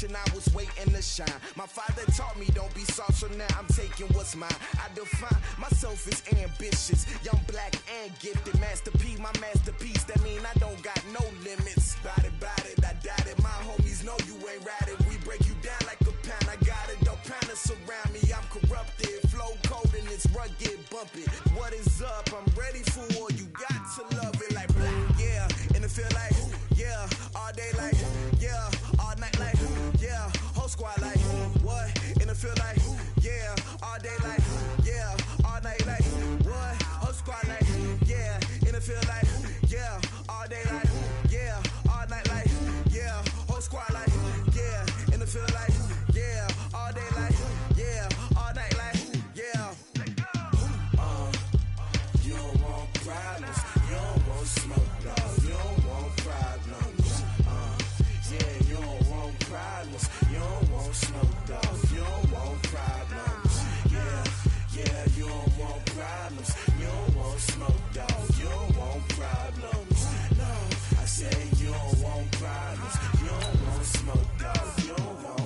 and I was waiting to shine. My father taught me don't be soft, so now I'm taking what's mine. I define myself as ambitious, young, black, and gifted. Master P, my masterpiece, that mean I don't got no limits. Bout it, I doubt it. My homies know you ain't ratted. We break you down like a pound. I got it, don't pound us around me. I'm corrupted, flow cold and it's rugged, bumpy. What is up? I'm ready for war. You got to love it like black, yeah. And it feel like, yeah. All day like, yeah. All night like, yeah. Whole squad like, what? And it feel like, yeah. All day like, yeah. All night like, what? Whole squad like, yeah. And it feel like, yeah. All day like, yeah. All night like, yeah. Whole squad like, yeah. And it feel like, yeah. All day like, yeah. All night like, yeah. You don't want problems. You don't want smoke, dog. You don't want problems. Yeah, you don't want problems. You don't want smoke, dog. You don't want problems. Yeah, you don't want problems. You don't want smoke, dog. You don't want problems. No, I say you don't want problems. You don't want smoke, dog. You don't want.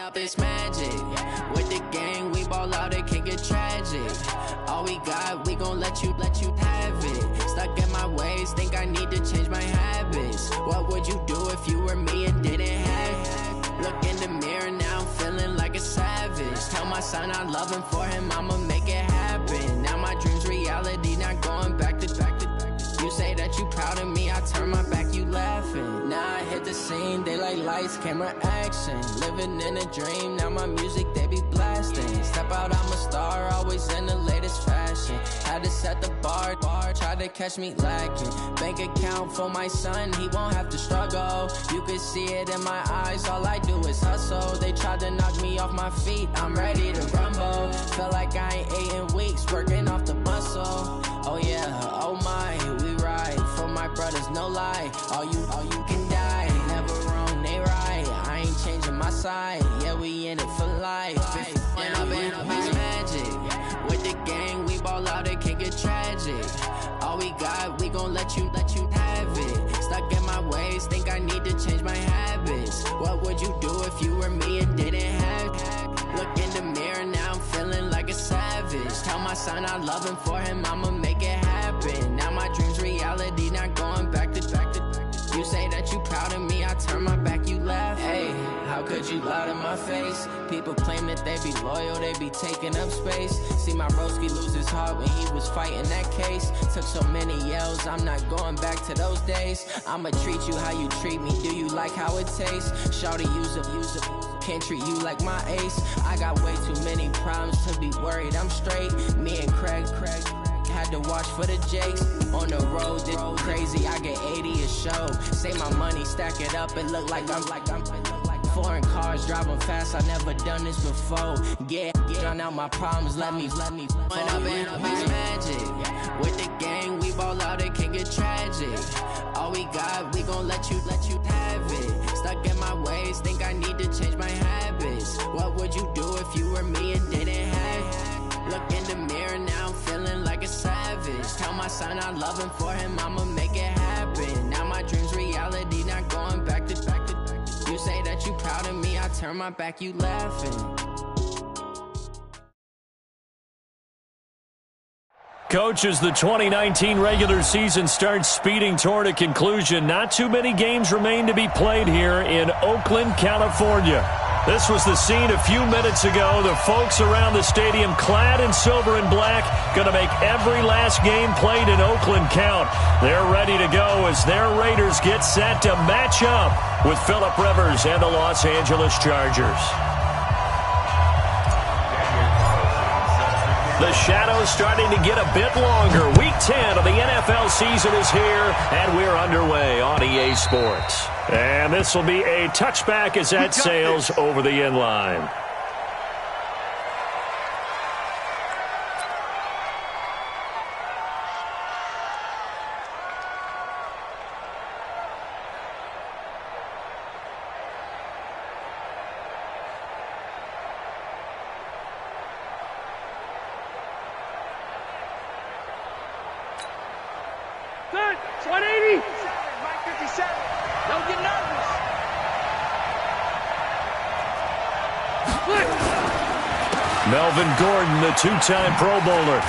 Up this magic. With the gang, we ball out, it can get tragic. All we got, we gon' let you have it. Stuck in my ways, think I need to change my habits. What would you do if you were me and didn't have it? Look in the mirror, now I'm feeling like a savage. Tell my son I love him, for him I'ma make it happen. Now my dream's reality, not going back to. You say that you proud of me, I turn my back, you laughing. Now I hit the scene, they like lights, camera, action. Living in a dream, now my music, they be blasting. Step out, I'm a star, always in the latest fashion. Had to set the bar, try to catch me lacking. Bank account for my son, he won't have to struggle. You can see it in my eyes, all I do is hustle. They tried to knock me off my feet, I'm ready to rumble. Feel like I ain't ate in weeks, working off the muscle. Oh yeah, oh my, we ride for my brothers, no lie. All you can die, never wrong, they right. I ain't changing my side, yeah, we in it for life. When up it's magic. With the gang, we ball out, it can get tragic. All we got, we gon' let you have it. Stuck in my ways, think I need to change my habits. What would you do if you were me and didn't have it? Look in the mirror, now I'm feeling like a savage. Tell my son I love him, for him I'ma make it happen. Now my dream's reality, not going back to. You say that you proud of me, I turn my back, you laugh. Hey, how could you lie to my face? People claim that they be loyal, they be taking up space. See my broski lose his heart when he was fighting that case. Took so many yells, I'm not going back to those days. I'ma treat you how you treat me, do you like how it tastes? Shawty, use it, can't treat you like my ace. I got way too many problems to be worried, I'm straight. Me and Craig had to watch for the Jakes. On the road, it's crazy, I get 80 a show. Say my money, stack it up, it look like I'm foreign cars, driving fast, I never done this before. Yeah, drown out my problems, let me When up it's magic. With the gang, we ball out, it can get tragic. All we got, we gon' let you have it. Stuck in my ways, think I need to change my habits. What would you do if you were me and didn't have it? Look in the mirror, now I'm feeling like a savage. Tell my son I love him, for him I'ma make it happen. Now my dream's reality, not going back to. You say that you proud of me, I turn my back, you laughing. Coach, as the 2019 regular season starts speeding toward a conclusion, not too many games remain to be played here in Oakland, California. This was the scene a few minutes ago. The folks around the stadium clad in silver and black going to make every last game played in Oakland count. They're ready to go as their Raiders get set to match up with Phillip Rivers and the Los Angeles Chargers. The shadows starting to get a bit longer. Week 10 of the NFL season is here, and we're underway on EA Sports. And this will be a touchback as that sails over the end line. Good. 180. Mike 57. Don't get nervous. Melvin Gordon, the two-time Pro Bowler.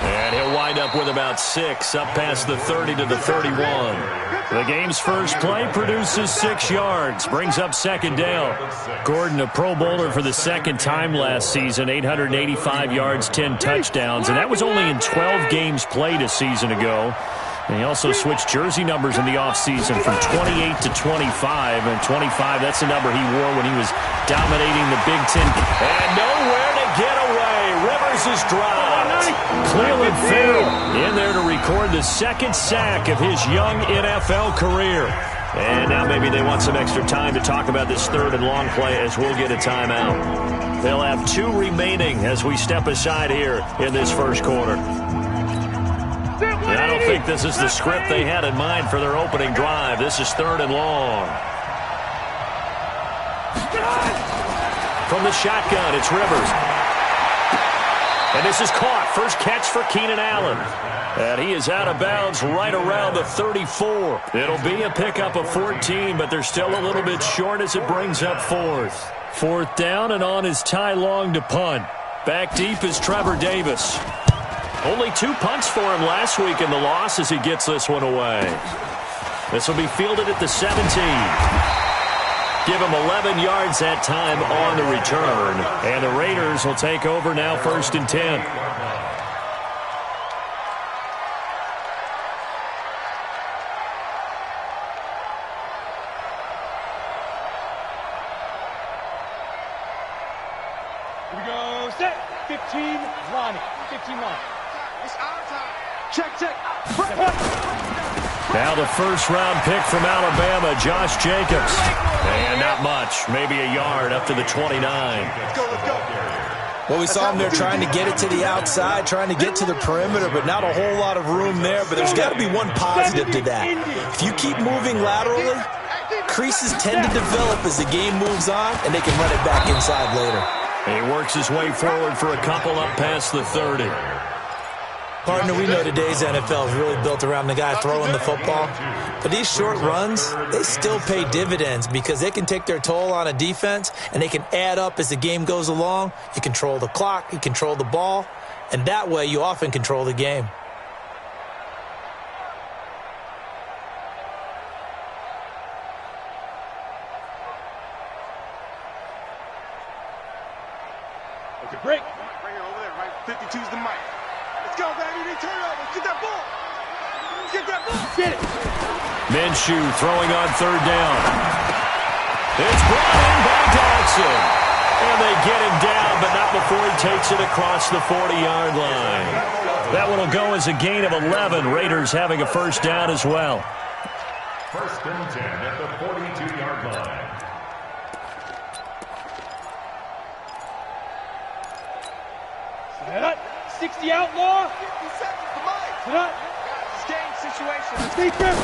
And he'll wind up with about 6, up past the 30 to the 31. The game's first play produces 6 yards, brings up second down. Gordon, a Pro Bowler for the second time last season, 885 yards, 10 touchdowns, and that was only in 12 games played a season ago. And he also switched jersey numbers in the offseason from 28 to 25. And 25, that's the number he wore when he was dominating the Big Ten. And nowhere to get away. Rivers is dropped. Cleveland Farrell in there to record the second sack of his young NFL career. And now maybe they want some extra time to talk about this third and long play as we'll get a timeout. They'll have 2 remaining as we step aside here in this first quarter. I don't think this is the script they had in mind for their opening drive. This is third and long. From the shotgun, it's Rivers. And this is caught. First catch for Keenan Allen. And he is out of bounds right around the 34. It'll be a pickup of 14, but they're still a little bit short as it brings up fourth. Fourth down, and on is Ty Long to punt. Back deep is Trevor Davis. Only 2 punts for him last week in the loss as he gets this one away. This will be fielded at the 17. Give him 11 yards that time on the return. And the Raiders will take over now, 1st and 10. Here we go. Set. 15 line. 15 line. Check. Now the first-round pick from Alabama, Josh Jacobs. And not much, maybe a yard up to the 29. Let's go. Well, we saw him there trying to get it to the outside, trying to get to the perimeter, but not a whole lot of room there. But there's got to be one positive to that. If you keep moving laterally, creases tend to develop as the game moves on, and they can run it back inside later. He works his way forward for a couple up past the 30. Partner, we know today's NFL is really built around the guy throwing the football. But these short runs, they still pay dividends because they can take their toll on a defense, and they can add up as the game goes along. You control the clock, you control the ball, and that way you often control the game. Okay, break. Right here, over there, right? 52's the mic. Let's go, baby. They turn over. Get that ball. Get that ball. Get it. Minshew throwing on third down. It's brought in by Dodson. And they get him down, but not before he takes it across the 40-yard line. That one will go as a gain of 11. Raiders having a first down as well. 1st and 10 at the 42-yard line. 60 outlaw. 50 seconds to mine. Sit up. Guys, it's game situation. Stay grip.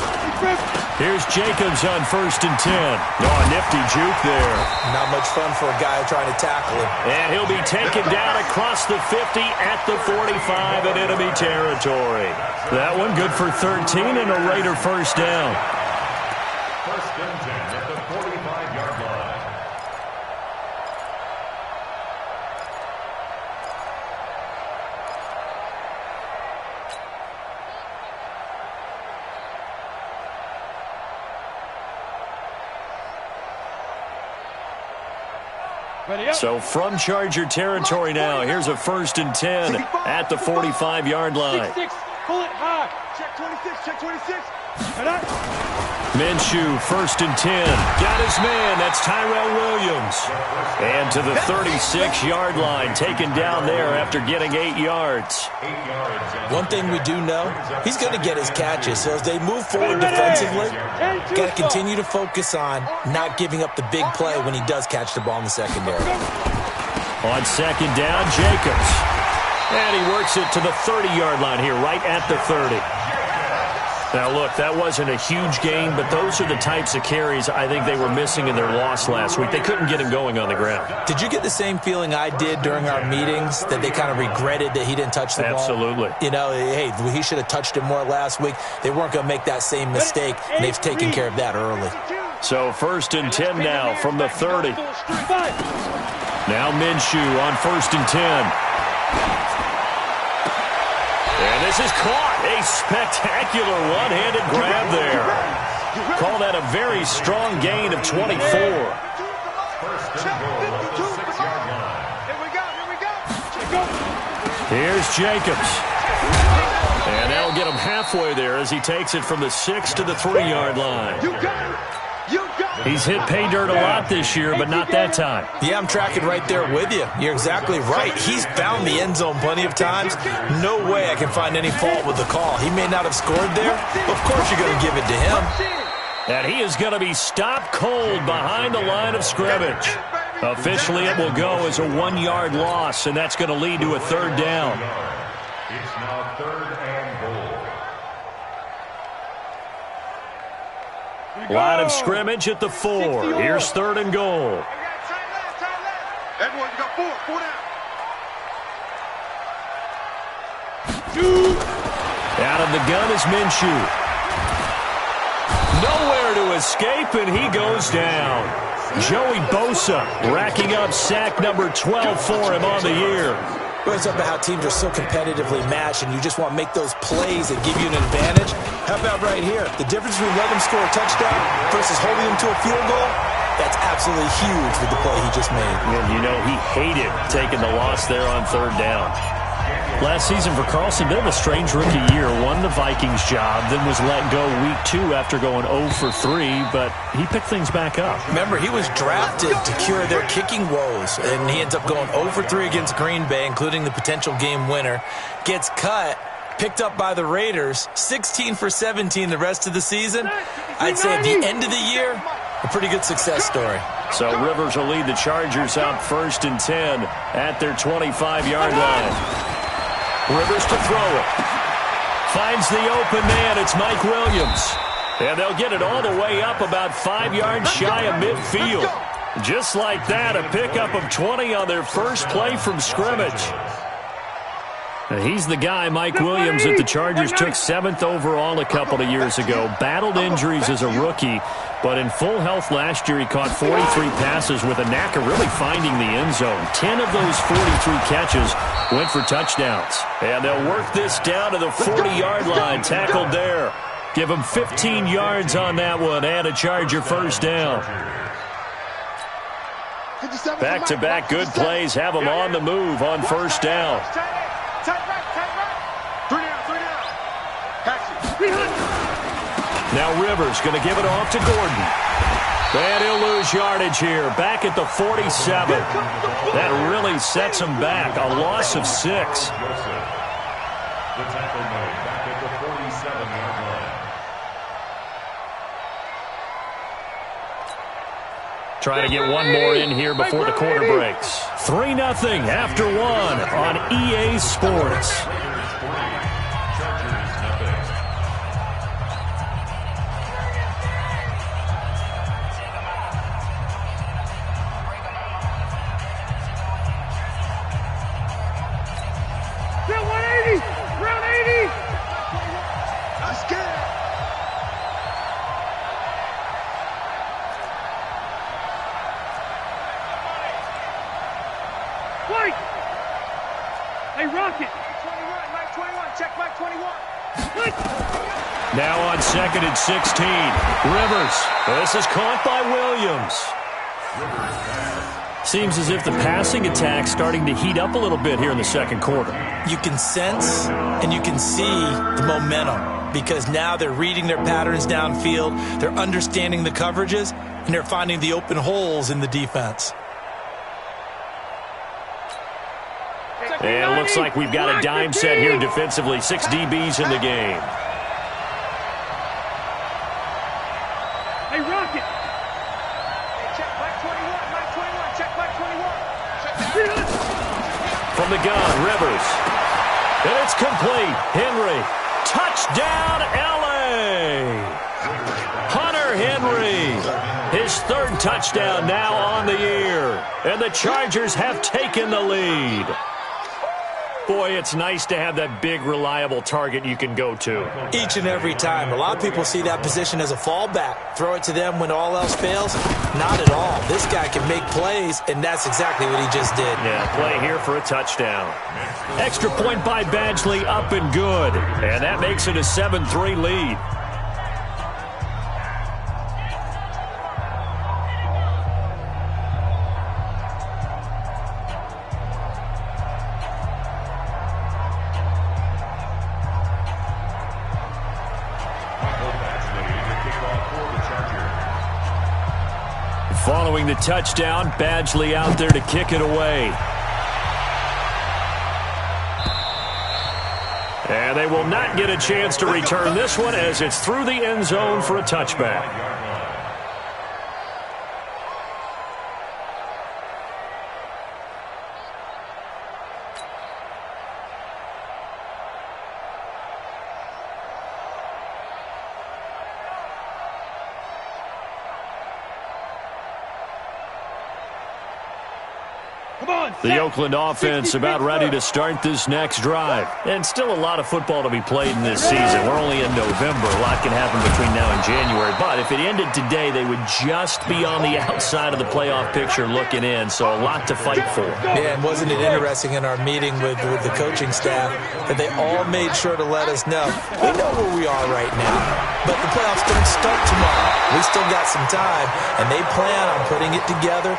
Here's Jacobs on 1st and 10. Oh, nifty juke there. Not much fun for a guy trying to tackle him. And he'll be taken down across the 50 at the 45 in enemy territory. That one good for 13 and a Raider first down. 1st and 10 at the 45-yard line. So from Charger territory now, here's a 1st and 10 at the 45-yard line. 6-6. Pull it high. Check 26. Check 26. Sit up. Minshew, 1st and 10. Got his man. That's Tyrell Williams. And to the 36-yard line, taken down there after getting 8 yards. One thing we do know, he's going to get his catches. So as they move forward defensively, got to continue to focus on not giving up the big play when he does catch the ball in the secondary. On 2nd down, Jacobs. And he works it to the 30-yard line here, right at the 30. Now, look, that wasn't a huge gain, but those are the types of carries I think they were missing in their loss last week. They couldn't get him going on the ground. Did you get the same feeling I did during our meetings, that they kind of regretted that he didn't touch the ball? Absolutely. You know, hey, he should have touched it more last week. They weren't going to make that same mistake, and they've taken care of that early. So 1st and 10 now from the 30. Now Minshew on 1st and 10. And this is caught. A spectacular one-handed grab there. Call that a very strong gain of 24. Here's Jacobs. And that'll get him halfway there as he takes it from the 6 to the 3-yard line. He's hit pay dirt a lot this year, but not that time. Yeah, I'm tracking right there with you. You're exactly right. He's found the end zone plenty of times. No way I can find any fault with the call. He may not have scored there, but of course you're going to give it to him. And he is going to be stopped cold behind the line of scrimmage. Officially, it will go as a 1-yard loss, and that's going to lead to a 3rd down. It's now 3rd and goal. Line of scrimmage at the 4. Here's 3rd and goal. Everyone, you got 4 down. Out of the gun is Minshew. Nowhere to escape, and he goes down. Joey Bosa racking up sack number 12 for him on the year. It's up about how teams are so competitively matched, and you just want to make those plays that give you an advantage. How about right here? The difference between letting him score a touchdown versus holding him to a field goal, that's absolutely huge with the play he just made. And you know he hated taking the loss there on 3rd down. Last season for Carlson, bit of a strange rookie year. Won the Vikings job, then was let go week 2 after going 0 for 3, but he picked things back up. Remember, he was drafted to cure their kicking woes, and he ends up going 0 for 3 against Green Bay, including the potential game winner. Gets cut, picked up by the Raiders, 16 for 17 the rest of the season. I'd say at the end of the year, a pretty good success story. So Rivers will lead the Chargers out 1st and 10 at their 25-yard line. Rivers to throw it. Finds the open man. It's Mike Williams. And they'll get it all the way up about 5 yards shy of midfield. Just like that, a pickup of 20 on their first play from scrimmage. He's the guy, Mike Williams, that the Chargers took 7th overall a couple of years ago. Battled injuries as a rookie, but in full health last year, he caught 43 passes with a knack of really finding the end zone. 10 of those 43 catches went for touchdowns. And they'll work this down to the 40-yard line, tackled there. Give him 15 yards on that one and a Charger first down. Back-to-back good plays have him on the move on 1st down. Now Rivers going to give it off to Gordon. And he'll lose yardage here. Back at the 47. That really sets him back. A loss of 6. The tackle made back at the 47-yard line. Try to get one more in here before the quarter breaks. 3-0 after 1 on EA Sports. Now on 2nd and 16. Rivers. This is caught by Williams. Seems as if the passing attack's starting to heat up a little bit here in the second quarter. You can sense and you can see the momentum. because now they're reading their patterns downfield, they're understanding the coverages, and they're finding the open holes in the defense. And it looks like we've got a dime set here defensively. 6 DBs in the game. Hey, Rocket! Check back 21, check back 21. From the gun, Rivers. And it's complete. Henry. Touchdown, L.A. Hunter Henry. His 3rd touchdown now on the year. And the Chargers have taken the lead. Boy, it's nice to have that big, reliable target you can go to. Each and every time. A lot of people see that position as a fallback. Throw it to them when all else fails. Not at all. This guy can make plays, and that's exactly what he just did. Yeah, play here for a touchdown. Extra point by Badgley, up and good. And that makes it a 7-3 lead. Following the touchdown, Badgley out there to kick it away. And they will not get a chance to return this one as it's through the end zone for a touchback. The Oakland offense about ready to start this next drive. And still a lot of football to be played in this season. We're only in November. A lot can happen between now and January. But if it ended today, they would just be on the outside of the playoff picture looking in. So a lot to fight for. Yeah, and wasn't it interesting in our meeting with the coaching staff that they all made sure to let us know, we know where we are right now, but the playoffs don't start tomorrow. We still got some time, and they plan on putting it together,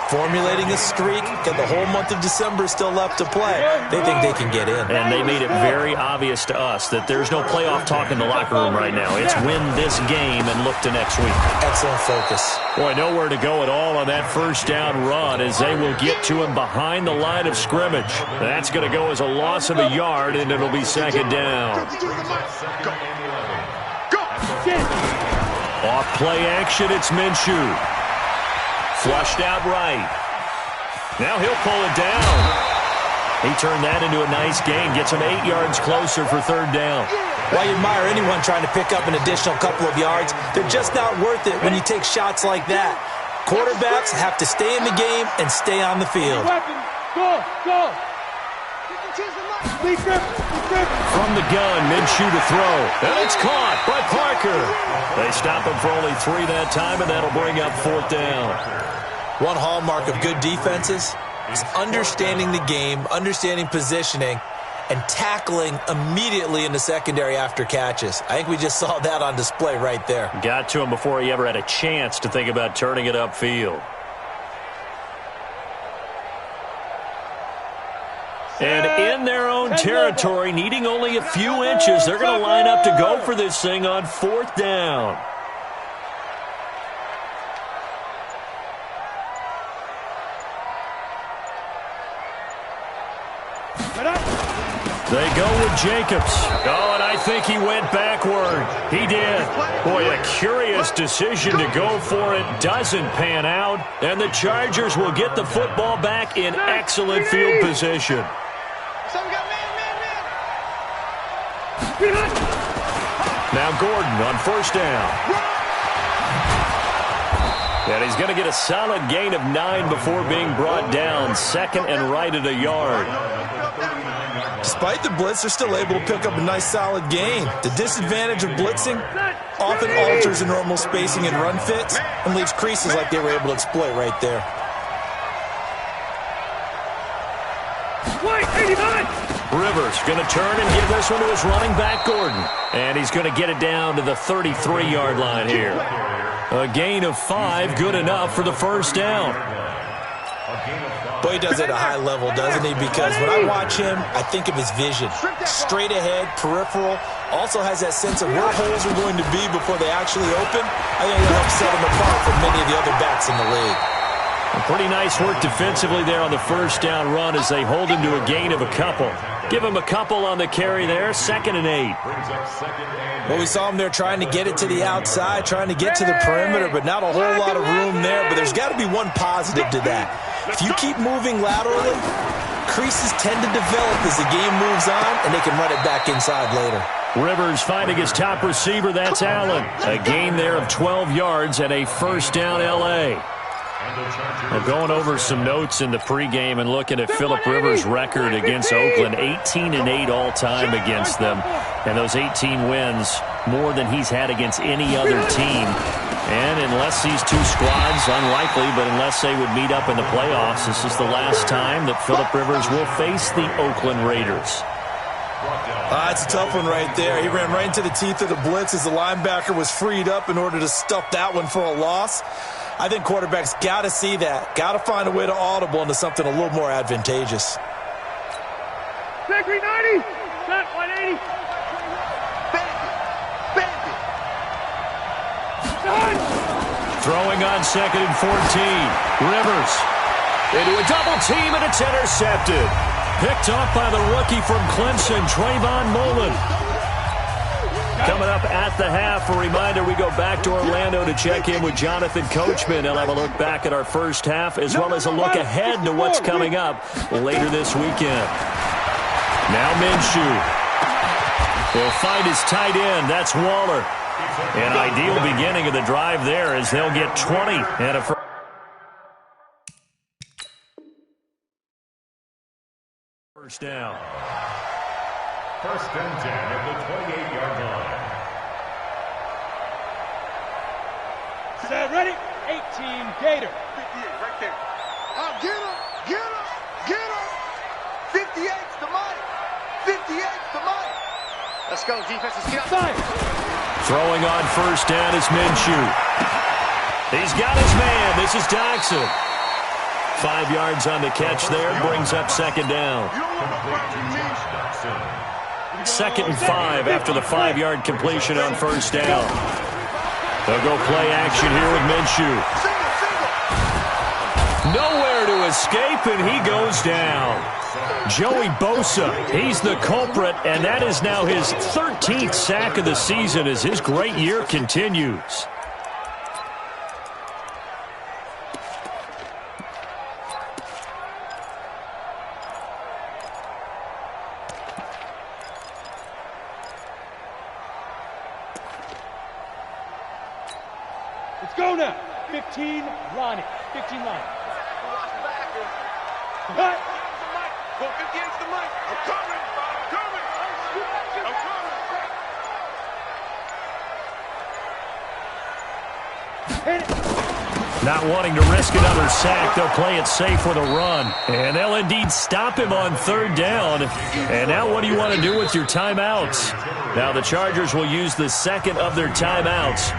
formulating a streak, and the whole month of December is still left to play. They think they can get in. And they made it very obvious to us that there's no playoff talk in the locker room right now. It's win this game and look to next week. Excellent focus. Boy, nowhere to go at all on that first down run as they will get to him behind the line of scrimmage. That's going to go as a loss of a yard, and it'll be second down. Off play action, it's Minshew. Flushed out right. Now he'll pull it down. He turned that into a nice gain. Gets him 8 yards closer for third down. Why you admire anyone trying to pick up an additional couple of yards? They're just not worth it when you take shots like that. Quarterbacks have to stay in the game and stay on the field. Go! From the gun, Minshew to throw. And it's caught by Parker. They stop him for only 3 that time, and that'll bring up fourth down. One hallmark of good defenses is understanding the game, understanding positioning, and tackling immediately in the secondary after catches. I think we just saw that on display right there. Got to him before he ever had a chance to think about turning it upfield. And in their own territory, needing only a few inches, they're going to line up to go for this thing on fourth down. They go with Jacobs. Oh, and I think he went backward. He did. Boy, a curious decision to go for it. Doesn't pan out. And the Chargers will get the football back in excellent field position. Now Gordon on first down. And he's going to get a solid gain of 9 before being brought down. Second and right at a yard. Despite the blitz, they're still able to pick up a nice solid gain. The disadvantage of blitzing often alters the normal spacing and run fits and leaves creases like they were able to exploit right there. Rivers going to turn and give this one to his running back, Gordon. And he's going to get it down to the 33-yard line here. A gain of 5, good enough for the first down. Boy, he does it at a high level, doesn't he? Because when I watch him, I think of his vision. Straight ahead, peripheral, also has that sense of where holes are going to be before they actually open. I think it'll help set him apart from many of the other backs in the league. Pretty nice work defensively there on the first down run as they hold him to a gain of a couple. Give him a couple on the carry there, 2nd and 8. Well, we saw him there trying to get it to the outside, trying to get to the perimeter, but not a whole lot of room there. But there's got to be one positive to that. If you keep moving laterally, creases tend to develop as the game moves on, and they can run it back inside later. Rivers finding his top receiver, that's Allen. A gain there of 12 yards and a first down L.A. We're going over some notes in the pregame and looking at Phillip Rivers' record against Oakland. 18-8 all-time against them. And those 18 wins, more than he's had against any other team. And unless these two squads, unlikely, but unless they would meet up in the playoffs, this is the last time that Phillip Rivers will face the Oakland Raiders. That's a tough one right there. He ran right into the teeth of the blitz as the linebacker was freed up in order to stuff that one for a loss. I think quarterbacks got to see that. Got to find a way to audible into something a little more advantageous. Back 390. Set 180. Throwing on 2nd and 14. Rivers into a double team, and it's intercepted. Picked off by the rookie from Clemson, Trayvon Mullen. Coming up at the half, a reminder, we go back to Orlando to check in with Jonathan Coachman. He'll have a look back at our first half, as well as a look ahead to what's coming up later this weekend. Now Minshew will find his tight end. That's Waller. An ideal beginning of the drive there as they'll get 20 and a first down. First and 10 at the 28-yard line. Set, ready? 18, Gator. 58, right there. Oh, get him, get him, get him. 58's the mic. 58's the mic. Let's go, defense. Let's get outside. Throwing on first down is Minshew. He's got his man. This is Dodson. 5 yards on the catch there. Brings up 2nd down. 2nd and 5 after the 5-yard completion on first down. They'll go play action here with Minshew. Nowhere to escape, and he goes down. Joey Bosa, he's the culprit, and that is now his 13th sack of the season as his great year continues. Let's go now. 15, Ronnie. 15 line. Cut. Go 58's the mic. I'm coming. I'm coming. I'm coming. Hit it. Not wanting to risk another sack, they'll play it safe with a run. And they'll indeed stop him on 3rd down. And now what do you want to do with your timeouts? Now the Chargers will use the 2nd of their timeouts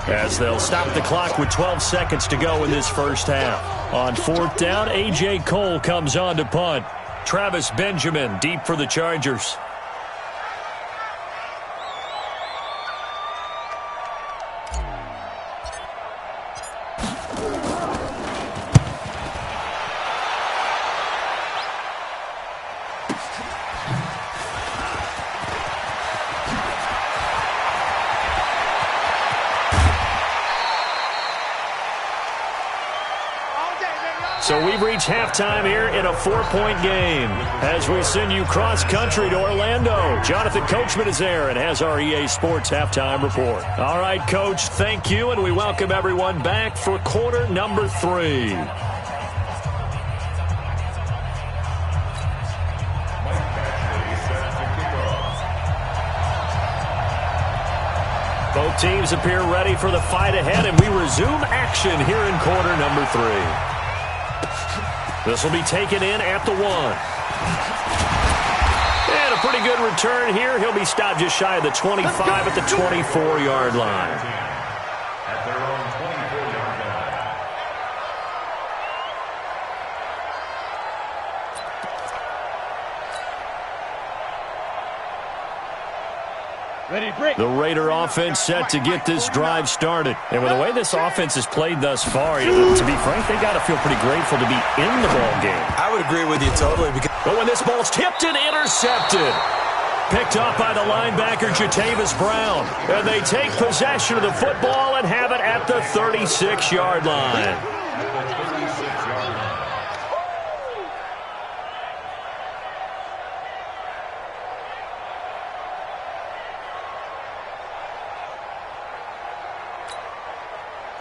as they'll stop the clock with 12 seconds to go in this first half. On 4th down, A.J. Cole comes on to punt. Travis Benjamin deep for the Chargers. So we've reached halftime here in a 4-point game as we send you cross-country to Orlando. Jonathan Coachman is there and has our EA Sports halftime report. All right, Coach, thank you, and we welcome everyone back for quarter number 3. Both teams appear ready for the fight ahead, and we resume action here in quarter number 3. This will be taken in at the 1. And a pretty good return here. He'll be stopped just shy of the 25 at the 24-yard line. At their own 24-yard line. The Raider offense set to get this drive started. And with the way this offense has played thus far, to be frank, they got to feel pretty grateful to be in the ball game. I would agree with you totally. But when this ball's tipped and intercepted, picked up by the linebacker, Jatavis Brown. And they take possession of the football and have it at the 36-yard line.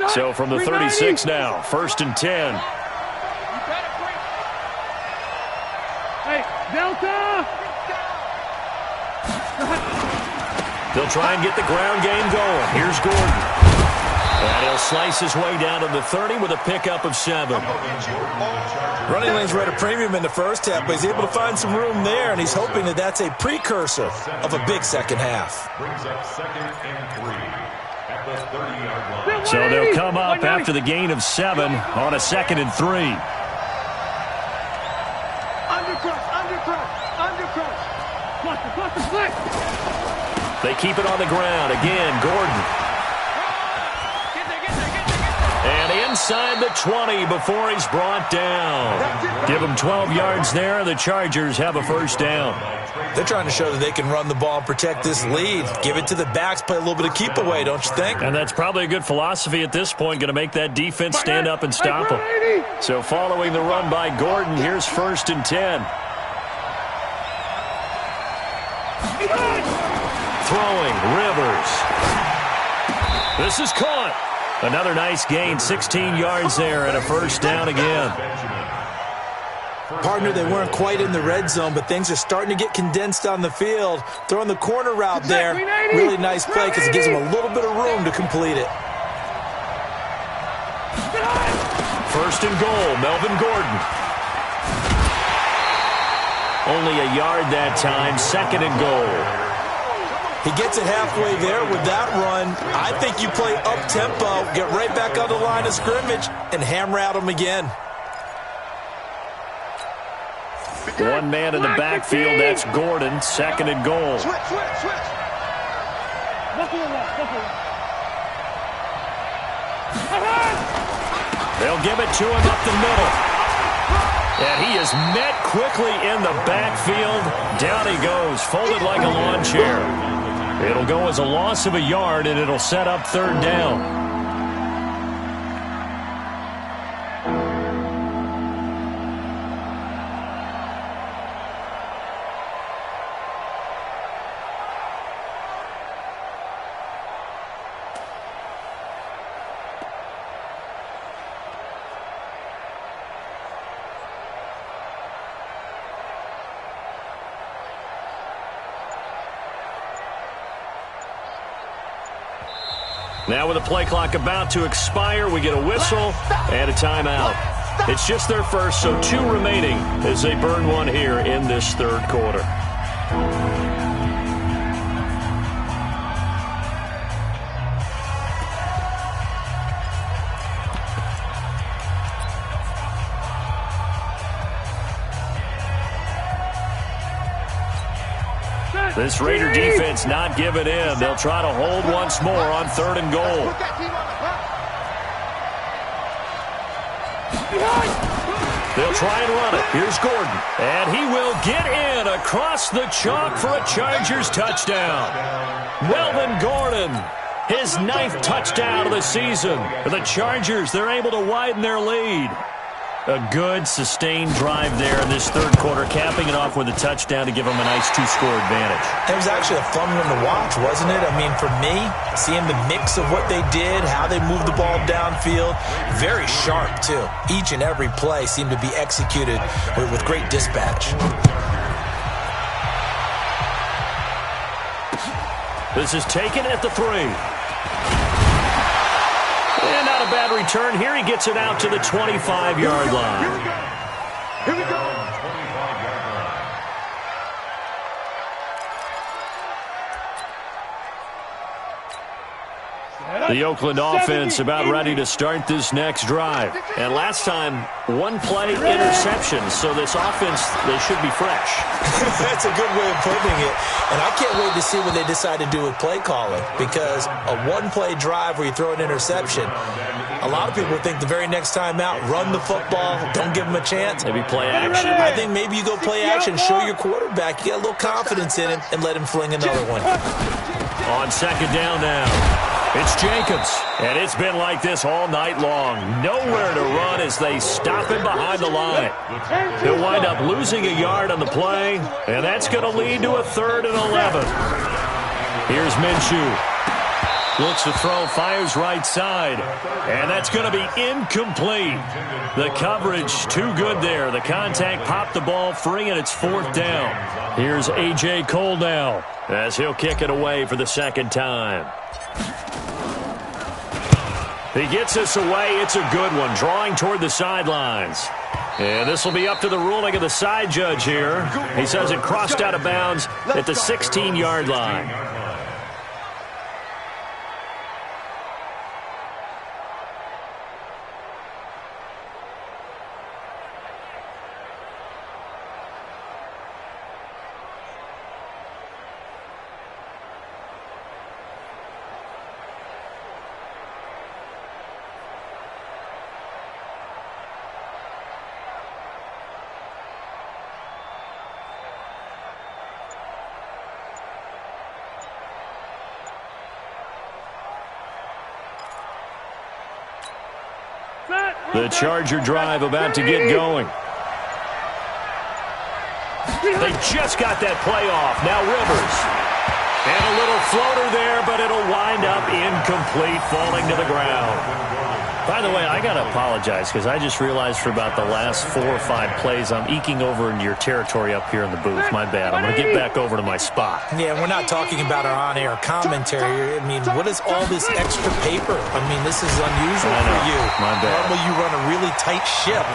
So from the 36 now, 1st and 10. Hey, Delta! They'll try and get the ground game going. Here's Gordon. And he'll slice his way down to the 30 with a pickup of 7. Running lanes were at a premium in the first half, but he's able to find some room there, and he's hoping that that's a precursor of a big second half. Brings up 2nd and 3 at the 30-yard line. So they'll come up after the gain of 7 on a 2nd and 3. Undercrush. Cluster, flick. They keep it on the ground. Again, Gordon. And inside the 20 before he's brought down. Give him 12 yards there. The Chargers have a first down. They're trying to show that they can run the ball and protect this lead. Give it to the backs, play a little bit of keep away, don't you think? And that's probably a good philosophy at this point, going to make that defense stand up and stop them. So following the run by Gordon, here's 1st and 10. Throwing, Rivers. This is caught. Another nice gain, 16 yards there and a first down again. Partner, they weren't quite in the red zone, but things are starting to get condensed on the field. Throwing the corner route there. Really nice play because it gives them a little bit of room to complete it. 1st and goal, Melvin Gordon. Only a yard that time, 2nd and goal. He gets it halfway there with that run. I think you play up-tempo, get right back on the line of scrimmage, and hammer at him again. One man in the backfield, that's Gordon, 2nd and goal. Switch. They'll give it to him up the middle. And he is met quickly in the backfield. Down he goes, folded like a lawn chair. It'll go as a loss of a yard, and it'll set up 3rd down. Now with the play clock about to expire, we get a whistle and a timeout. It's just their first, so 2 remaining as they burn one here in this 3rd quarter. This Raider defense not giving in. They'll try to hold once more on 3rd and goal. They'll try and run it. Here's Gordon. And he will get in across the chalk for a Chargers touchdown. Melvin Gordon, his 9th touchdown of the season. The Chargers, they're able to widen their lead. A good, sustained drive there in this 3rd quarter, capping it off with a touchdown to give them a nice 2-score advantage. It was actually a fun one to watch, wasn't it? I mean, for me, seeing the mix of what they did, how they moved the ball downfield, very sharp, too. Each and every play seemed to be executed with great dispatch. This is taken at the 3. And not a bad return here. He gets it out to the 25-yard line. Here we go. 25-yard line. The Oakland offense about ready to start this next drive. And last time, one-play interception. So this offense, they should be fresh. That's a good way of putting it. And I can't wait to see what they decide to do with play calling. Because a one-play drive where you throw an interception, a lot of people think the very next time out, run the football, don't give them a chance. Maybe play action. I think maybe you go play action, show your quarterback, you get a little confidence in him, and let him fling another one. On second down now, it's Jacobs. And it's been like this all night long. Nowhere to run as they stop him behind the line. He'll wind up losing a yard on the play, and that's going to lead to a 3rd and 11. Here's Minshew. Looks to throw, fires right side, and that's going to be incomplete. The coverage too good there. The contact popped the ball free, and it's 4th down. Here's A.J. Cole now as he'll kick it away for the 2nd time. He gets this away. It's a good one, drawing toward the sidelines. And this will be up to the ruling of the side judge here. He says it crossed out of bounds at the 16-yard line. The Charger drive about to get going. They just got that play off. Now Rivers. And a little floater there, but it'll wind up incomplete, falling to the ground. By the way, I got to apologize because I just realized for about the last 4 or 5 plays I'm eking over into your territory up here in the booth. My bad. I'm going to get back over to my spot. Yeah, we're not talking about our on-air commentary. I mean, what is all this extra paper? I mean, this is unusual for you. My bad. Normally you run a really tight ship.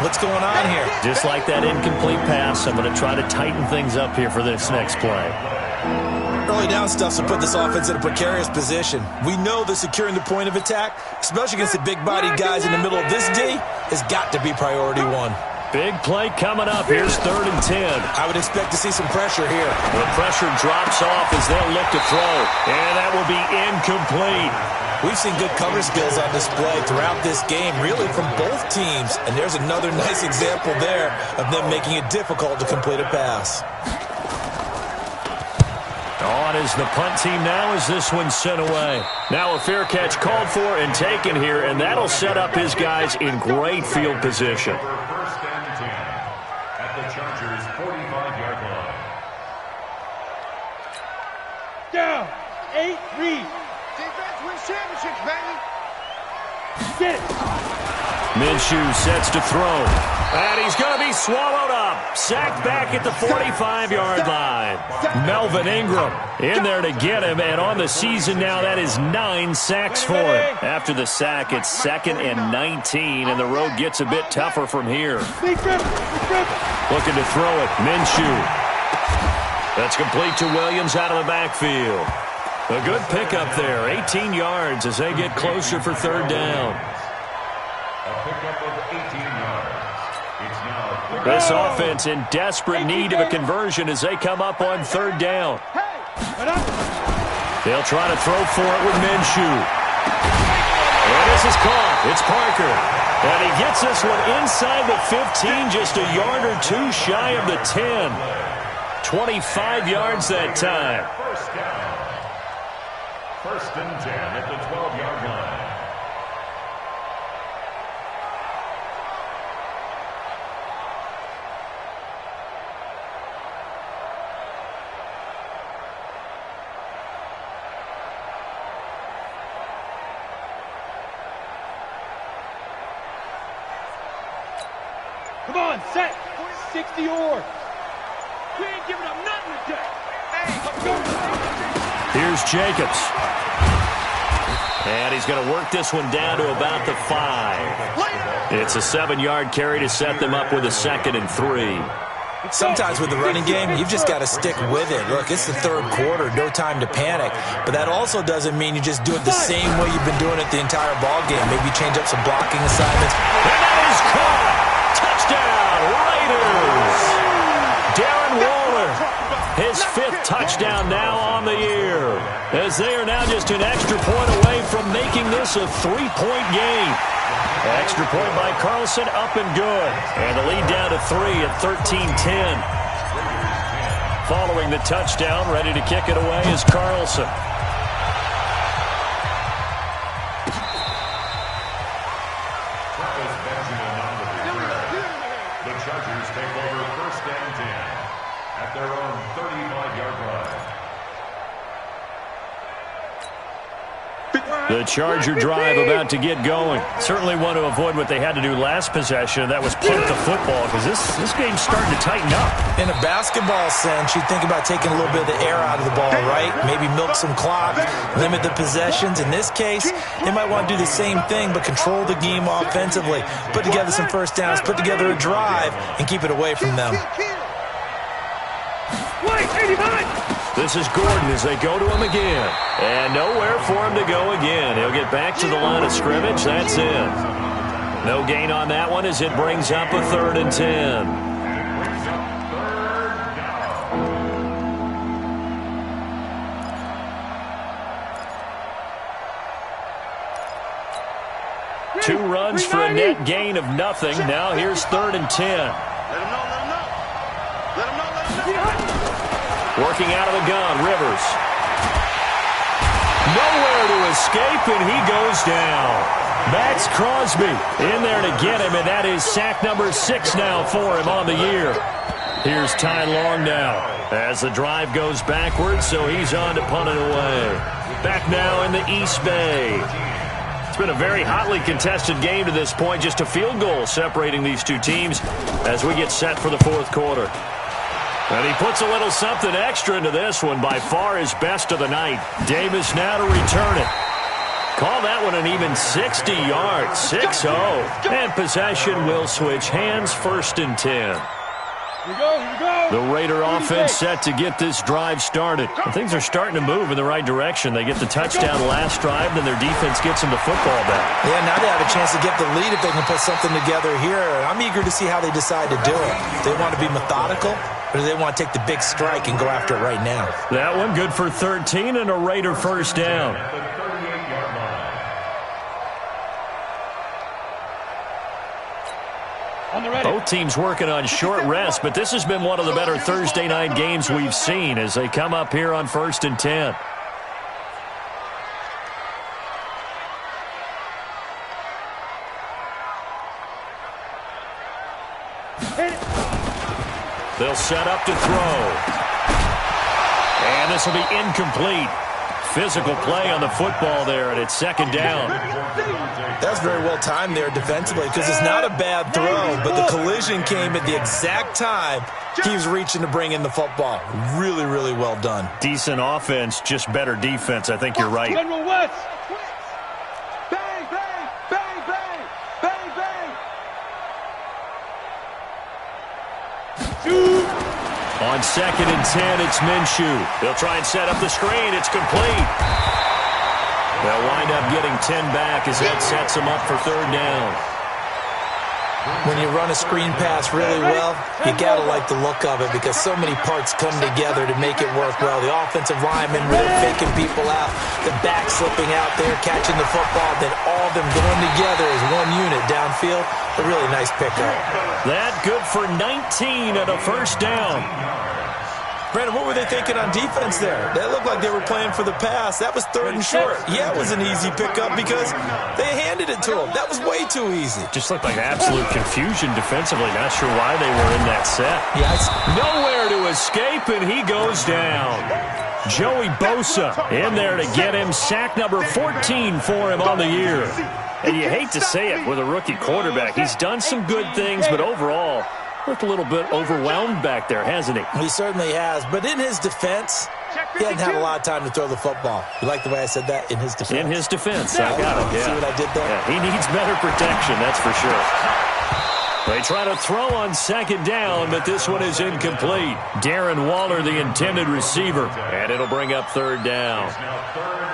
What's going on here? Just like that incomplete pass, I'm going to try to tighten things up here for this next play. Early down stuff to put this offense in a precarious position. We know that securing the point of attack, especially against the big-bodied guys in the middle of this D, has got to be priority 1. Big play coming up. Here's 3rd and 10. I would expect to see some pressure here. The pressure drops off as they'll look to throw, and that will be incomplete. We've seen good cover skills on display throughout this game, really from both teams, and there's another nice example there of them making it difficult to complete a pass. On is the punt team now as this one's sent away. Now a fair catch called for and taken here, and that'll set up his guys in great field position. First and 10 at the Chargers' 45-yard line. Down. 8-3. Defense wins championships, baby. Get it. Minshew sets to throw. And he's going to be swallowed up. Sacked back at the 45-yard line. Melvin Ingram in there to get him. And on the season now, that is 9 sacks for him. After the sack, it's 2nd and 19. And the road gets a bit tougher from here. Looking to throw it. Minshew. That's complete to Williams out of the backfield. A good pickup there. 18 yards as they get closer for 3rd down. A pickup of 18 yards. It's now This offense in desperate need of a conversion as they come up on 3rd down. They'll try to throw for it with Minshew. And this is caught. It's Parker. And he gets this one inside the 15, just a yard or 2 shy of the 10. 25 yards that time. first down. 1st and 10 at the 12-yard line. Come on, set. 60 or. We ain't giving up nothing today. Hey, let's go. Here's Jacobs. And he's going to work this one down to about the 5. It's a 7-yard carry to set them up with a 2nd and 3. Sometimes with the running game, you've just got to stick with it. Look, it's the third quarter, no time to panic. But that also doesn't mean you just do it the same way you've been doing it the entire ball game. Maybe change up some blocking assignments. And that is caught. Touchdown, Raiders. Darren Waller, his 5th touchdown now on the year, as they are now just an extra point away from making this a 3-point game. Extra point by Carlson, up and good. And the lead down to 3 at 13-10. Following the touchdown, ready to kick it away is Carlson. The Chargers take over 1st and 10 at their own 35-yard line. The Charger drive about to get going. Certainly want to avoid what they had to do last possession. That was punt the football, because this game's starting to tighten up. In a basketball sense, you think about taking a little bit of the air out of the ball, right? Maybe milk some clock, limit the possessions. In this case, they might want to do the same thing, but control the game offensively. Put together some first downs, put together a drive, and keep it away from them. This is Gordon as they go to him again. And nowhere for him to go again. He'll get back to the line of scrimmage. That's it. No gain on that one as it brings up a 3rd and 10. Two runs for a net gain of nothing. Now here's 3rd and 10. Let him know. Working out of the gun, Rivers. Nowhere to escape, and he goes down. Max Crosby in there to get him, and that is sack number 6 now for him on the year. Here's Ty Long now as the drive goes backwards, so he's on to punt it away. Back now in the East Bay. It's been a very hotly contested game to this point, just a field goal separating these two teams as we get set for the 4th quarter. And he puts a little something extra into this one, by far his best of the night. Davis now to return it. Call that one an even 60 yards, 6-0. And possession will switch hands, 1st and 10. Here we go. The Raider offense set to get this drive started. And things are starting to move in the right direction. They get the touchdown last drive, then their defense gets them the football back. Yeah, now they have a chance to get the lead if they can put something together here. I'm eager to see how they decide to do it. They want to be methodical, or do they want to take the big strike and go after it right now? That one good for 13 and a Raider first down. Both teams working on short rest, but this has been one of the better Thursday night games we've seen as they come up here on 1st and 10. They'll set up to throw. And this will be incomplete. Physical play on the football there, and it's 2nd down. That's very well timed there defensively, because it's not a bad throw, but the collision came at the exact time he was reaching to bring in the football. Really, really well done. Decent offense, just better defense. I think you're right. General West. Bang, bang, bang, bang, bang, bang. On 2nd and 10, it's Minshew. They'll try and set up the screen. It's complete. They'll wind up getting 10 back as that sets them up for 3rd down. When you run a screen pass really well, you got to like the look of it because so many parts come together to make it work well. The offensive lineman really faking people out, the back slipping out there, catching the football, then all of them going together as one unit downfield. A really nice pickup. That good for 19 and a 1st down. Brandon, what were they thinking on defense there? That looked like they were playing for the pass. That was 3rd and short. Yeah, it was an easy pickup because they handed it to him. That was way too easy. Just looked like absolute confusion defensively. Not sure why they were in that set. Yes. Nowhere to escape, and he goes down. Joey Bosa in there to get him. Sack number 14 for him on the year. And you hate to say it with a rookie quarterback. He's done some good things, but overall, looked a little bit overwhelmed back there, hasn't he? He certainly has. But in his defense, he hadn't had a lot of time to throw the football. You like the way I said that? In his defense. In his defense. I got it, yeah. See what I did there? Yeah, he needs better protection, that's for sure. They try to throw on second down, but this one is incomplete. Darren Waller, the intended receiver, and it'll bring up third down.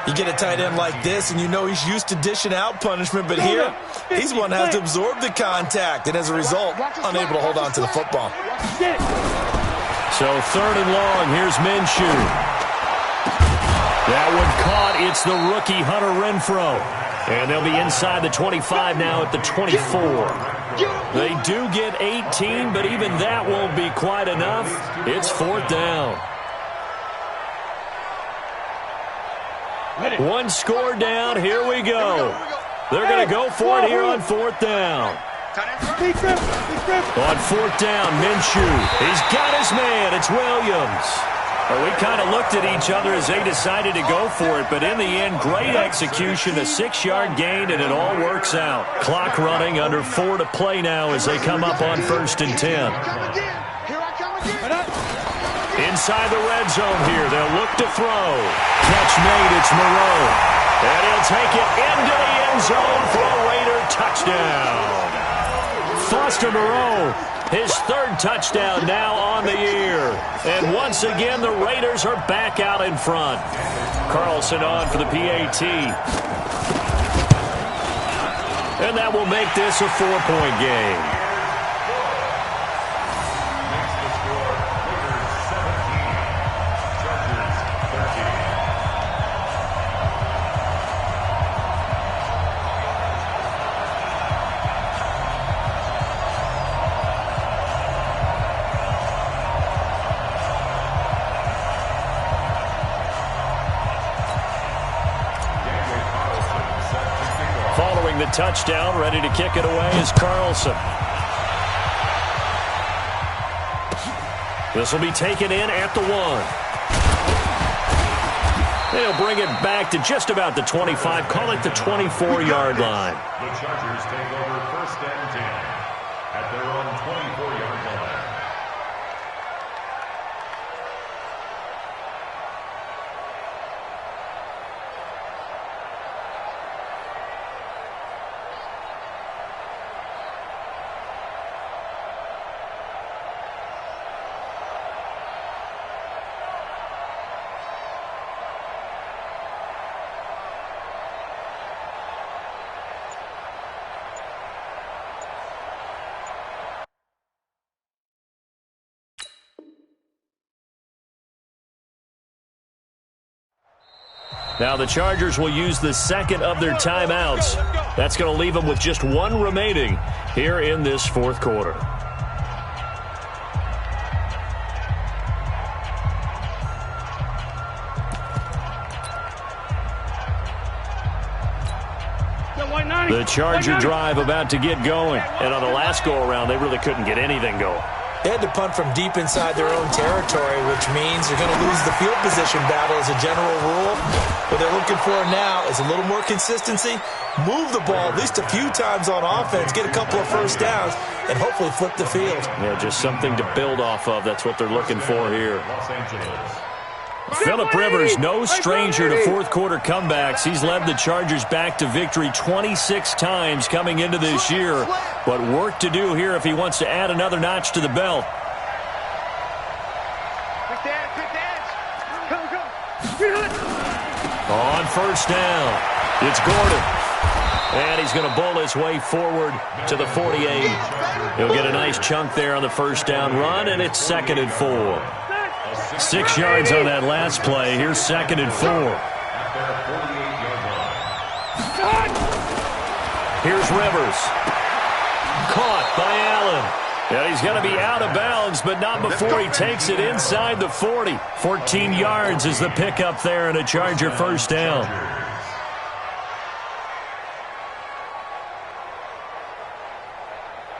You get a tight end like this, and you know he's used to dishing out punishment, but here, he's one that has to absorb the contact, and as a result, unable to hold on to the football. So third and long, here's Minshew. That one caught. It's the rookie Hunter Renfrow. And they'll be inside the 25 now at the 24. They do get 18, but even that won't be quite enough. It's fourth down. One score down. Here we go. They're going to go for it here on fourth down. On fourth down, Minshew. He's got his man. It's Williams. Well, we kind of looked at each other as they decided to go for it, but in the end, great execution, a 6-yard gain, and it all works out. Clock running, under 4 to play now as they come up on 1st and 10. Inside the red zone here, they'll look to throw. Catch made, it's Moreau. And he'll take it into the end zone for a Raider touchdown. Foster Moreau, his 3rd touchdown now on the year. And once again, the Raiders are back out in front. Carlson on for the PAT. And that will make this a 4-point game. The touchdown, ready to kick it away is Carlson. This will be taken in at the 1. They'll bring it back to just about the 25, call it the 24-yard line. The Chargers take over 1st and 10 at their own 24-yard line. Now the Chargers will use the 2nd of their timeouts. That's going to leave them with just 1 remaining here in this 4th quarter. The Charger drive about to get going. And on the last go-around, they really couldn't get anything going. They had to punt from deep inside their own territory, which means they're going to lose the field position battle as a general rule. What they're looking for now is a little more consistency, move the ball at least a few times on offense, get a couple of first downs, and hopefully flip the field. Yeah, just something to build off of. That's what they're looking for here. Phillip Rivers, no stranger to 4th quarter comebacks. He's led the Chargers back to victory 26 times coming into this year. But work to do here if he wants to add another notch to the belt. On 1st down, it's Gordon. And he's going to bowl his way forward to the 48. He'll get a nice chunk there on the 1st down run, and it's 2nd and 4. 6 yards on that last play. Here's 2nd and 4. Here's Rivers. Caught by Allen. And he's going to be out of bounds, but not before he takes it inside the 40. 14 yards is the pickup there, and a Charger 1st down.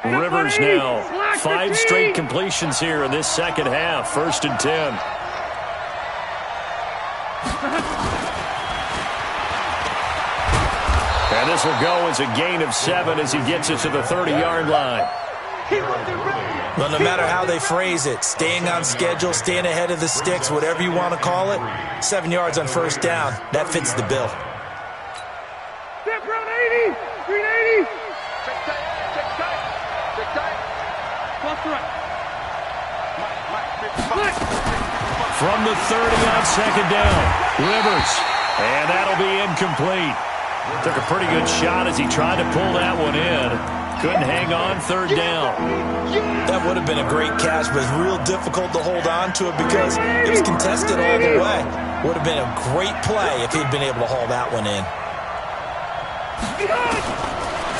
Rivers now 5 straight completions here in this 2nd half. 1st and 10. And this will go as a gain of 7 as he gets it to the 30-yard line. Well, no matter how they phrase it, staying on schedule, staying ahead of the sticks, whatever you want to call it, 7 yards on 1st down, that fits the bill. Step round 80, green 80. Check tight, check tight, check tight. from the 30 on second down. Rivers, and that'll be incomplete. Took a pretty good shot as he tried to pull that one in. Couldn't hang on third down. That would have been a great catch, but it's real difficult to hold on to it because it was contested all the way. Would have been a great play if he'd been able to haul that one in.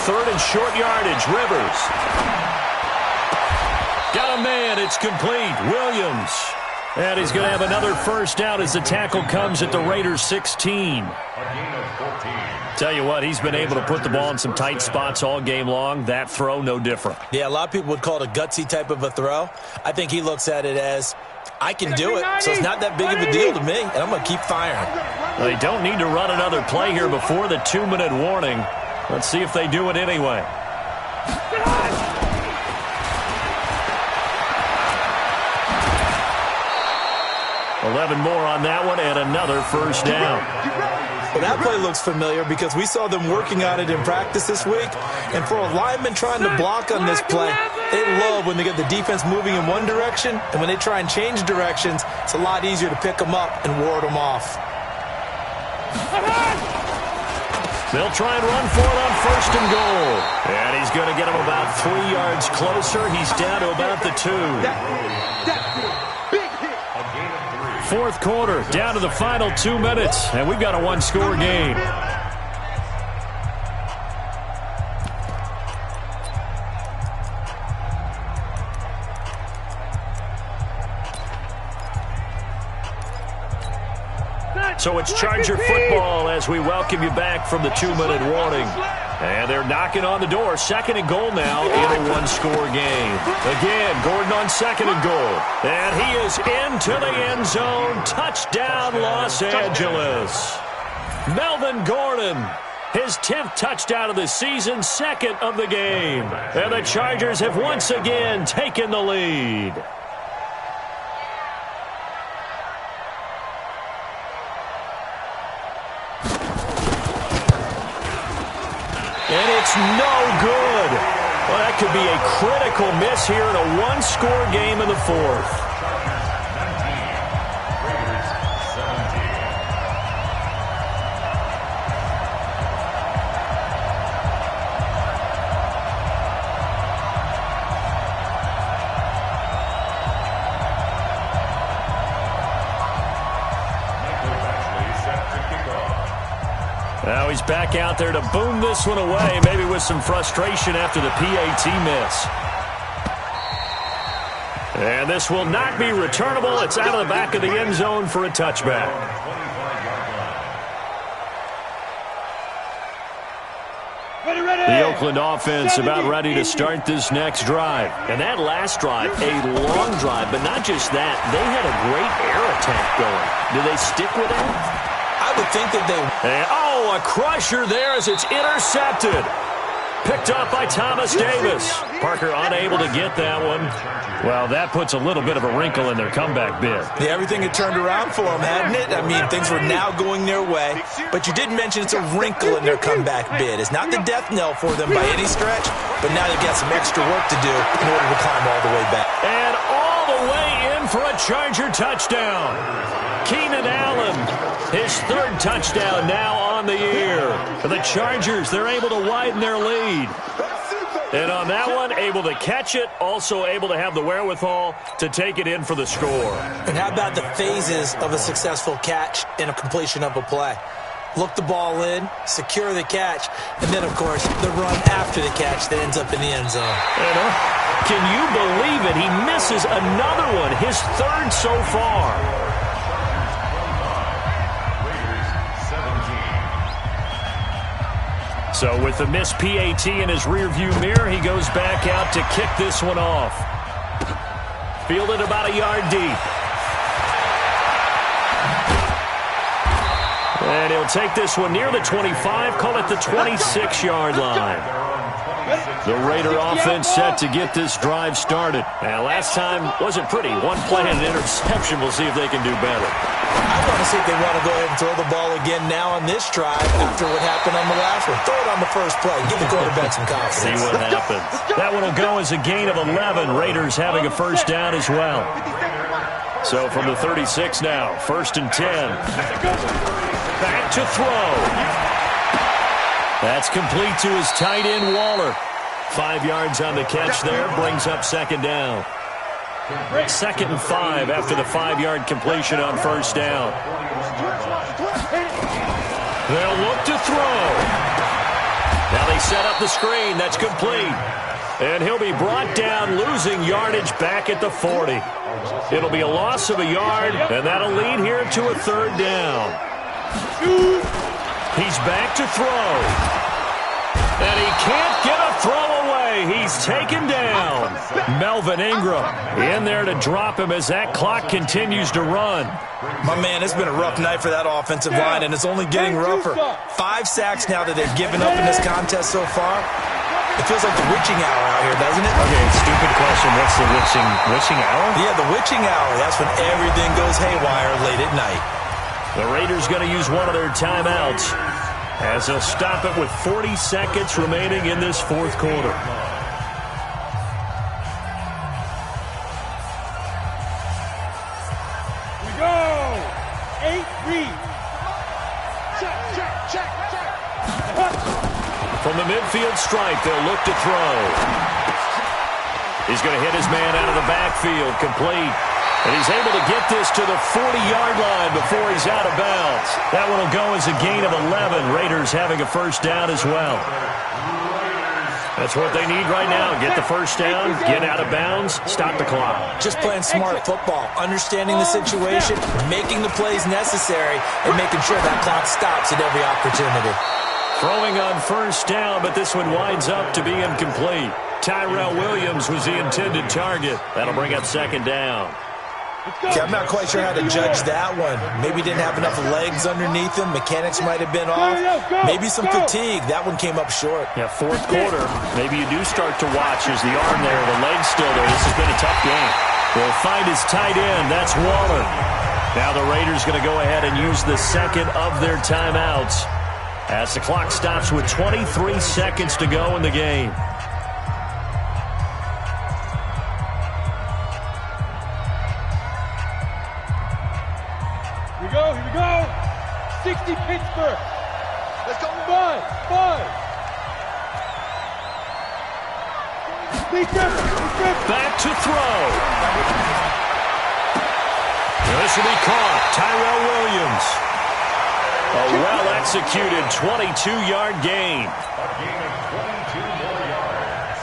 Third and short yardage, Rivers. Got a man, it's complete. Williams. And he's going to have another first down as the tackle comes at the Raiders' 16. Tell you what, he's been able to put the ball in some tight spots all game long. That throw, no different. Yeah, a lot of people would call it a gutsy type of a throw. I think he looks at it as, I can do it, so it's not that big of a deal to me, and I'm going to keep firing. They don't need to run another play here before the 2-minute warning. Let's see if they do it anyway. $11 more on that one and another first down. Well, that play looks familiar because we saw them working on it in practice this week. And for a lineman trying to block on this play, they love when they get the defense moving in one direction. And when they try and change directions, it's a lot easier to pick them up and ward them off. They'll try and run for it on first and goal. And he's going to get him about 3 yards closer. He's down to about the 2. Fourth quarter, down to the final 2 minutes, and we've got a one-score game. So it's Charger football as we welcome you back from the 2-minute warning. And they're knocking on the door. Second and goal now in a one-score game. Again, Gordon on second and goal. And he is into the end zone. Touchdown, Los Angeles. Melvin Gordon, his 10th touchdown of the season, second of the game. And the Chargers have once again taken the lead. And it's no good. Well, that could be a critical miss here in a one-score game in the fourth. Now he's back out there to boom this one away, maybe with some frustration after the PAT miss. And this will not be returnable. It's out of the back of the end zone for a touchback. The Oakland offense about ready to start this next drive. And that last drive, a long drive, but not just that. They had a great air attack going. Do they stick with that? I would think that they... And, a crusher there as it's intercepted. Picked up by Thomas Davis. Parker unable to get that one. Well, that puts a little bit of a wrinkle in their comeback bid. Yeah, everything had turned around for them, hadn't it? I mean, things were now going their way. But you did mention it's a wrinkle in their comeback bid. It's not the death knell for them by any stretch, but now they've got some extra work to do in order to climb all the way back. And all the way in for a Charger touchdown. Keenan Allen, his third touchdown now on the year. For the Chargers, they're able to widen their lead. And on that one, able to catch it, also able to have the wherewithal to take it in for the score. And how about the phases of a successful catch and a completion of a play? Look the ball in, secure the catch, and then, of course, the run after the catch that ends up in the end zone. And, can you believe it? He misses another one, his third so far. So with the missed PAT in his rearview mirror, he goes back out to kick this one off. Fielded about a yard deep. And he'll take this one near the 25, call it the 26-yard line. The Raider offense set to get this drive started. And last time wasn't pretty. One play and an interception. We'll see if they can do better. I want to see if they want to go ahead and throw the ball again now on this drive after what happened on the last one. Throw it on the first play. Give the quarterback some confidence. See what happens. That one will go as a gain of 11. Raiders having a first down as well. So from the 36 now, 1st and 10. Back to throw. That's complete to his tight end, Waller. 5 yards on the catch there, brings up 2nd down. 2nd and 5 after the 5-yard completion on 1st down. They'll look to throw. Now they set up the screen. That's complete. And he'll be brought down, losing yardage back at the 40. It'll be a loss of a yard, and that'll lead here to a 3rd down. He's back to throw. And he can't get a throw away. He's taken down. Melvin Ingram in there to drop him as that clock continues to run. My man, it's been a rough night for that offensive line, and it's only getting rougher. 5 sacks now that they've given up in this contest so far. It feels like the witching hour out here, doesn't it? Okay, stupid question. What's the witching hour? Yeah, the witching hour. That's when everything goes haywire late at night. The Raiders going to use one of their timeouts as they'll stop it with 40 seconds remaining in this 4th quarter. We go! 8 read. Check. From the midfield stripe, they'll look to throw. He's going to hit his man out of the backfield, complete. And he's able to get this to the 40-yard line before he's out of bounds. That one will go as a gain of 11. Raiders having a 1st down as well. That's what they need right now. Get the 1st down, get out of bounds, stop the clock. Just playing smart football, understanding the situation, making the plays necessary, and making sure that clock stops at every opportunity. Throwing on 1st down, but this one winds up to be incomplete. Tyrell Williams was the intended target. That'll bring up 2nd down. Okay, I'm not quite sure how to judge that one. Maybe didn't have enough legs underneath him. Mechanics might have been off. Maybe some fatigue. That one came up short. Yeah, 4th quarter. Maybe you do start to watch as the arm there, the leg's still there. This has been a tough game. They'll find his tight end. That's Waller. Now the Raiders going to go ahead and use the 2nd of their timeouts as the clock stops with 23 seconds to go in the game. Here we go. 60 Pittsburgh. Let's go. 5. Back to throw. This will be caught. Tyrell Williams. A well-executed 22-yard gain. A gain of 22 more yards.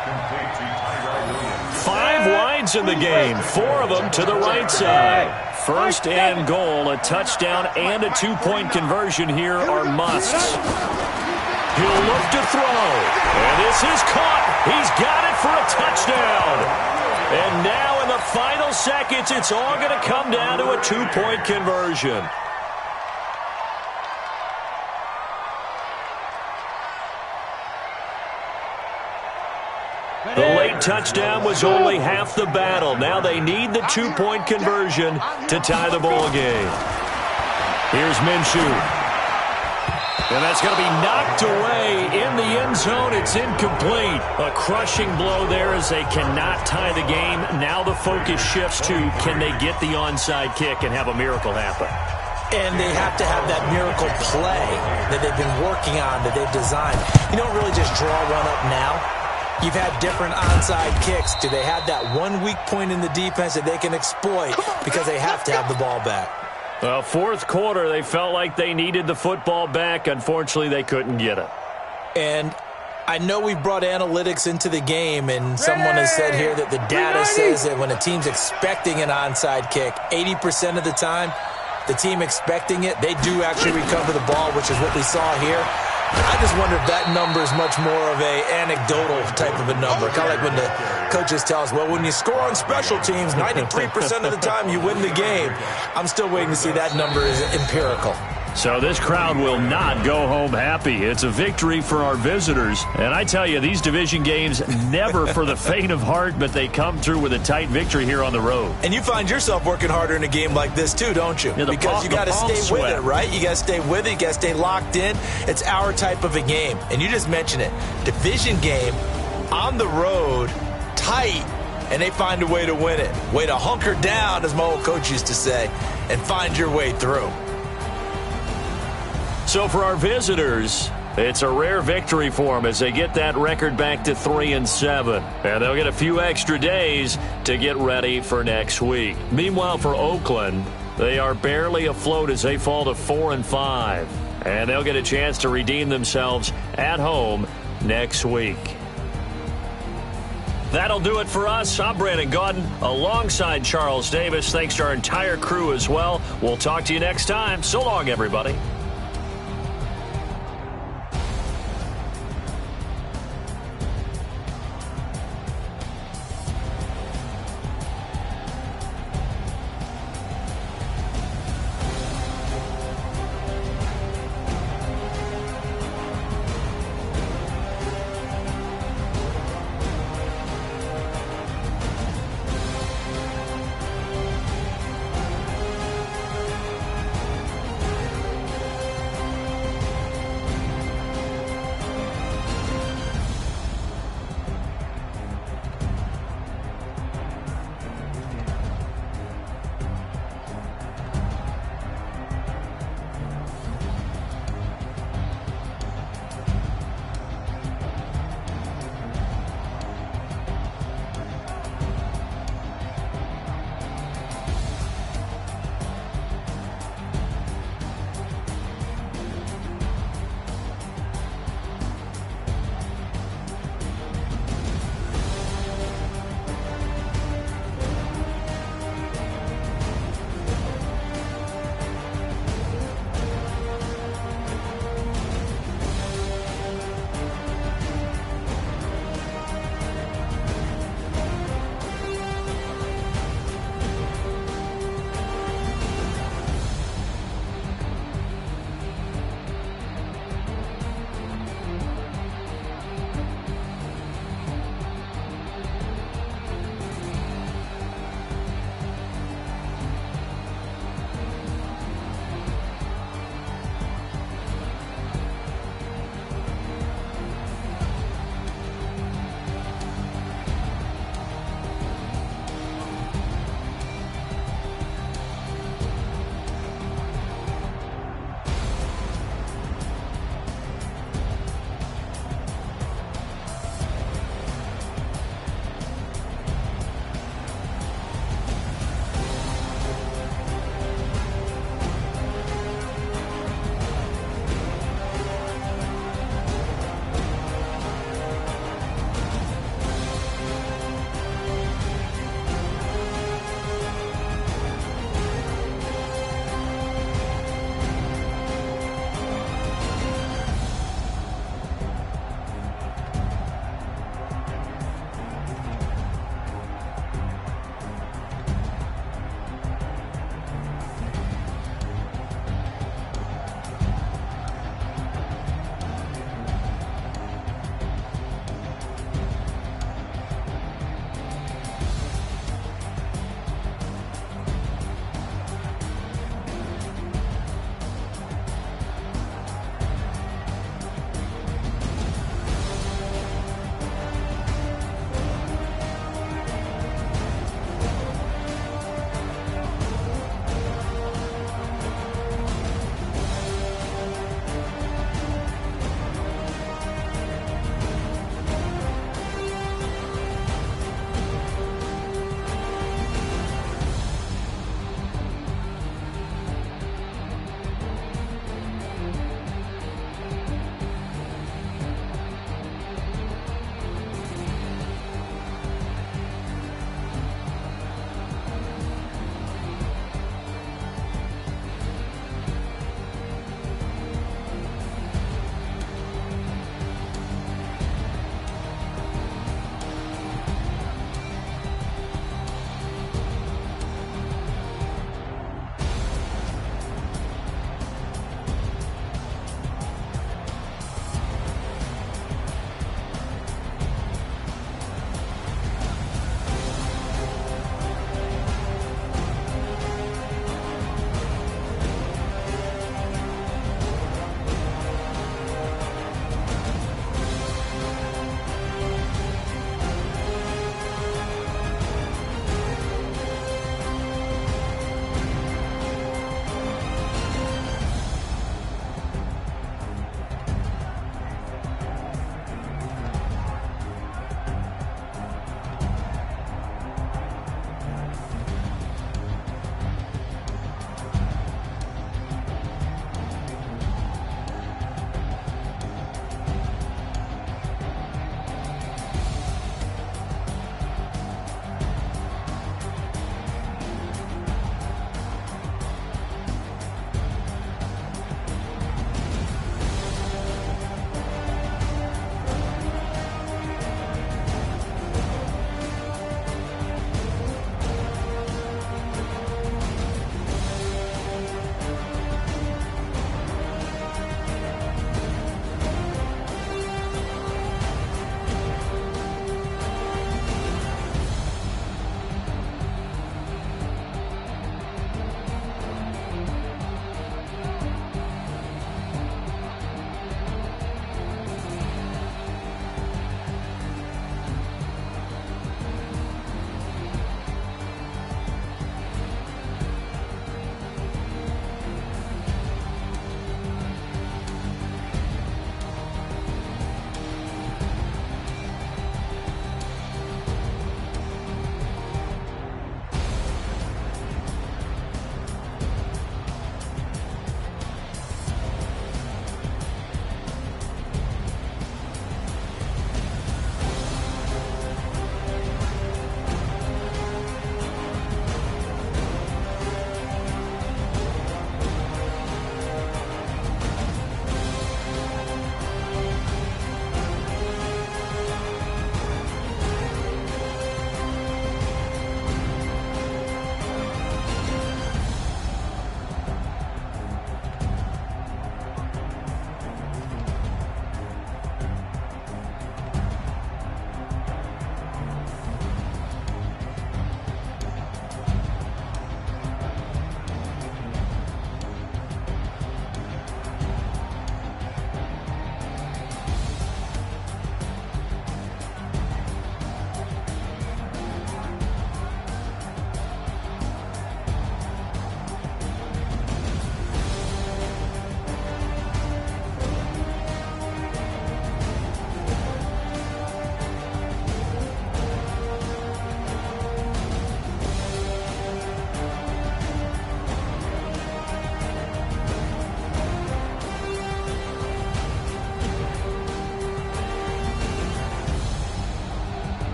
Complete to Tyrell Williams. 5 wides in the game, 4 of them to the right side. 1st and goal, a touchdown and a 2-point conversion here are musts. He'll look to throw, and this is caught. He's got it for a touchdown. And now in the final seconds, it's all going to come down to a 2-point conversion. The late touchdown was only half the battle. Now they need the 2-point conversion to tie the ball game. Here's Minshew. And that's going to be knocked away in the end zone. It's incomplete. A crushing blow there as they cannot tie the game. Now the focus shifts to can they get the onside kick and have a miracle happen. And they have to have that miracle play that they've been working on, that they've designed. You don't really just draw one up now. You've had different onside kicks. Do they have that one weak point in the defense that they can exploit because they have to have the ball back? Well, 4th quarter, they felt like they needed the football back. Unfortunately, they couldn't get it. And I know we brought analytics into the game, and someone has said here that the data says that when a team's expecting an onside kick, 80% of the time, the team expecting it, they do actually recover the ball, which is what we saw here. I just wonder if that number is much more of a anecdotal type of a number. Kind of like when the coaches tell us, well, when you score on special teams, 93% of the time you win the game. I'm still waiting to see that number is empirical. So this crowd will not go home happy. It's a victory for our visitors. And I tell you, these division games, never for the faint of heart, but they come through with a tight victory here on the road. And you find yourself working harder in a game like this too, don't you? Yeah, because you got to stay sweat with it, right? You got to stay with it. You got to stay locked in. It's our type of a game. And you just mentioned it. Division game, on the road, tight. and they find a way to win it. Way to hunker down, as my old coach used to say, and find your way through. So for our visitors, it's a rare victory for them as they get that record back to 3-7. And they'll get a few extra days to get ready for next week. Meanwhile, for Oakland, they are barely afloat as they fall to 4-5. And they'll get a chance to redeem themselves at home next week. That'll do it for us. I'm Brandon Gaudin alongside Charles Davis. Thanks to our entire crew as well. We'll talk to you next time. So long, everybody.